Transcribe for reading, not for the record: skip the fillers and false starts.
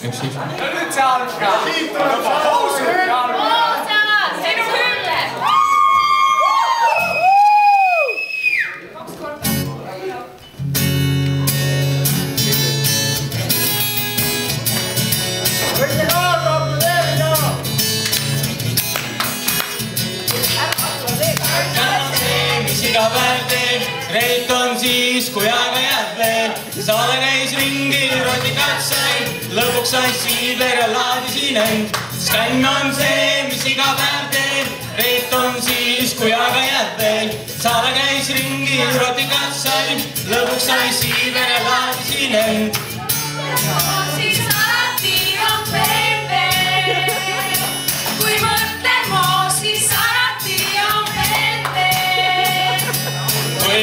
Üks. Ja nüüd see alg ka. Siit tuleb see hausu. Sinu hülle. Iga päev teen, reit on siis, kui aega jääb veel. Saale käis ringi, rotikat sai, lõpuks sai Siiber ja laadisin end. Skänn on see, mis iga päev teen, reit on siis, kui aega jääb veel. Saale käis ringi, rotikat sai, lõpuks sai Siiber ja laadisin end. Siis alati on pepe, kui mõtlen moo, siis alati on pepe. Kui